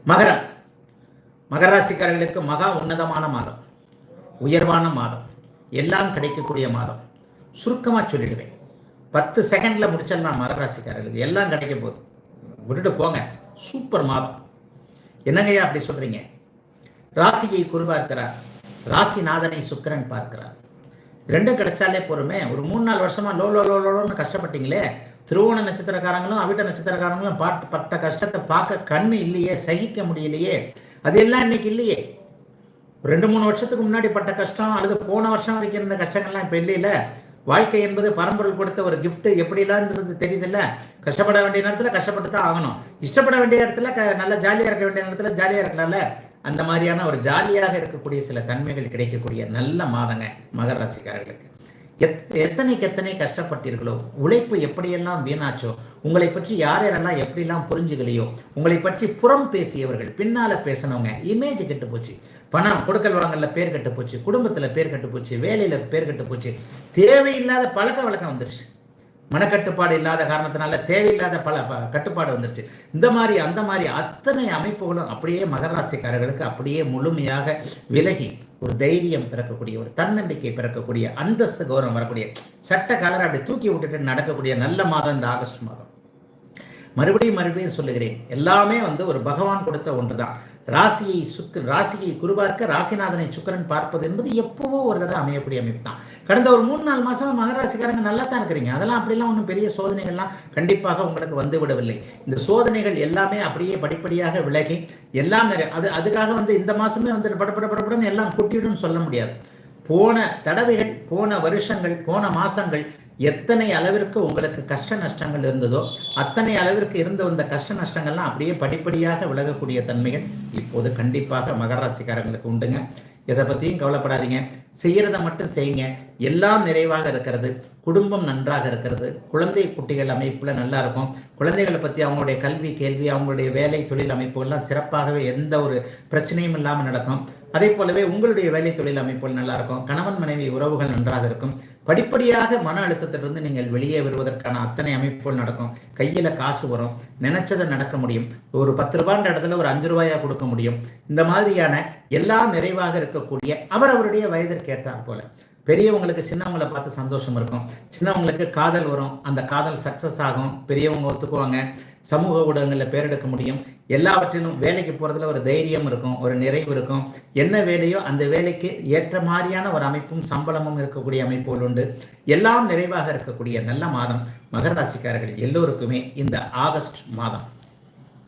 மகரம் மகராசிக்காரர்களுக்கு மகா உன்னதமான மாதம், உயர்வான மாதம், எல்லாம் கிடைக்கக்கூடிய மாதம். சுருக்கமாக சொல்லிடுவேன், 10 செகண்டில் முடிச்சிடலாம். மகராசிக்காரர்களுக்கு எல்லாம் கிடைக்க போகுது, விட்டுட்டு போங்க. சூப்பர் மாதம். என்னங்கய்யா அப்படி சொல்றீங்க? ராசியை குரு பார்க்கிறார், ராசிநாதனை சுக்கிரன் பார்க்கிறார். ரெண்டும் கிடைச்சாலே பொறுமே. ஒரு 3-4 வருஷமா லோன்னு கஷ்டப்பட்டீங்களே, திருவோண நட்சத்திரக்காரங்களும் அவிட்ட நட்சத்திரக்காரங்களும் பட்ட கஷ்டத்தை பார்க்க கண்ணு இல்லையே, சகிக்க முடியலையே. அது எல்லாம் இன்னைக்கு இல்லையே. 2-3 வருஷத்துக்கு முன்னாடி பட்ட கஷ்டம் அல்லது போன வருஷம் வரைக்கும் இருந்த கஷ்டங்கள்லாம் இப்போ இல்லையில. வாழ்க்கை என்பது பரம்பொருள் கொடுத்த ஒரு கிஃப்ட். எப்படிலாம்ன்றது தெரியுதுல்ல. கஷ்டப்பட வேண்டிய நேரத்தில் கஷ்டப்பட்டு தான் ஆகணும். இஷ்டப்பட வேண்டிய இடத்துல நல்லா ஜாலியாக இருக்க வேண்டிய நேரத்துல ஜாலியாக இருக்கலாம்ல. அந்த மாதிரியான ஒரு ஜாலியாக இருக்கக்கூடிய சில தன்மைகள் கிடைக்கக்கூடிய நல்ல மாதங்க மகர ராசிக்காரர்களுக்கு. எத்தனை கஷ்டப்பட்டீர்களோ, உழைப்பு எப்படியெல்லாம் வீணாச்சோ, உங்களை பற்றி யாரெல்லாம் எப்படிலாம் புரிஞ்சுக்கலையோ, உங்களை பற்றி புறம் பேசியவர்கள், பின்னால பேசினவங்க, இமேஜ் கெட்டு போச்சு, பணம் கொடுக்கல் வாங்கல பேர் கெட்டு போச்சு, குடும்பத்துல பேர் கெட்டு போச்சு, வேலையில பேர் கெட்டு போச்சு, தேவையில்லாத பழக்க வழக்கம் வந்துருச்சு, மனக்கட்டுப்பாடு இல்லாத காரணத்தினால தேவையில்லாத பல கட்டுப்பாடு வந்துருச்சு. இந்த மாதிரி அந்த மாதிரி அத்தனை அமைப்புகளும் அப்படியே மகர ராசிக்காரர்களுக்கு அப்படியே முழுமையாக விலகி ஒரு தைரியம் பிறக்கக்கூடிய, ஒரு தன்னம்பிக்கை பிறக்கக்கூடிய, அந்தஸ்து கௌரவம் வரக்கூடிய, சட்ட காலரை அப்படி தூக்கி விட்டுட்டு நடக்கக்கூடிய நல்ல மாதம் இந்த ஆகஸ்ட் மாதம். மறுபடியும் சொல்லுகிறேன், எல்லாமே ஒரு பகவான் கொடுத்த ஒன்றுதான். ராசியை குருபார்க்க ராசிநாதனை சுக்கிரன் பார்ப்பது என்பது எப்பவோ ஒரு தடவை அமையக்கூடிய அமைப்பு தான். கடந்த ஒரு 3-4 மாசமா மகராசிக்காரங்க நல்லா தான் இருக்கிறீங்க. அதெல்லாம் அப்படிலாம் ஒன்றும் பெரிய சோதனைகள்லாம் கண்டிப்பாக உங்களுக்கு வந்து விடவில்லை. இந்த சோதனைகள் எல்லாமே அப்படியே படிப்படியாக விலகி எல்லாம் அதுக்காக இந்த மாசமே படப்படன்னு எல்லாம் குட்டிடும் சொல்ல முடியாது. போன தடவைகள், போன வருஷங்கள், போன மாசங்கள் எத்தனை அளவிற்கு உங்களுக்கு கஷ்ட நஷ்டங்கள் இருந்ததோ அத்தனை அளவிற்கு இருந்து வந்த கஷ்ட நஷ்டங்கள்லாம் அப்படியே படிப்படியாக விலகக்கூடிய தன்மைகள் இப்போது கண்டிப்பாக மகர ராசிக்காரங்களுக்கு உண்டுங்க. எதை பற்றியும் கவலைப்படாதீங்க, செய்யறதை மட்டும் செய்யுங்க. எல்லாம் நிறைவாக இருக்கிறது, குடும்பம் நன்றாக இருக்கிறது, குழந்தை குட்டிகள் அமைப்பில் நல்லா இருக்கும். குழந்தைகளை பற்றி அவங்களுடைய கல்வி கேள்வி, அவங்களுடைய வேலை தொழில் அமைப்புகள்லாம் சிறப்பாகவே எந்த ஒரு பிரச்சனையும் இல்லாமல் நடக்கும். அதே போலவே உங்களுடைய வேலை தொழில் அமைப்புகள் நல்லா இருக்கும். கணவன் மனைவி உறவுகள் நன்றாக இருக்கும். படிப்படியாக மன அழுத்தத்திலிருந்து நீங்கள் வெளியே வருவதற்கான அத்தனை அமைப்புகள் நடக்கும். கையில் காசு வரும், நினைச்சதை நடக்க முடியும். ஒரு 10 ரூபான்ற இடத்துல ஒரு 5 ரூபாயா கொடுக்க முடியும். இந்த மாதிரியான எல்லாம் நிறைவாக இருக்கக்கூடிய அவரவருடைய வயதிற்கு ஏற்றார் போல. பெரியவங்களுக்கு சின்னவங்களை பார்த்து சந்தோஷம் இருக்கும், சின்னவங்களுக்கு காதல் வரும், அந்த காதல் சக்சஸ் ஆகும், பெரியவங்க ஒத்துக்குவாங்க, சமூக ஊடகங்களில் பேரெடுக்க முடியும். எல்லாவற்றிலும் வேலைக்கு போகிறதுல ஒரு தைரியம் இருக்கும், ஒரு நிறைவு இருக்கும். என்ன வேலையோ அந்த வேலைக்கு ஏற்ற மாதிரியான ஒரு அமைப்பும் சம்பளமும் இருக்கக்கூடிய அமைப்புகள் உண்டு. எல்லாம் நிறைவாக இருக்கக்கூடிய நல்ல மாதம் மகர ராசிக்காரர்கள் எல்லோருக்குமே இந்த ஆகஸ்ட் மாதம்.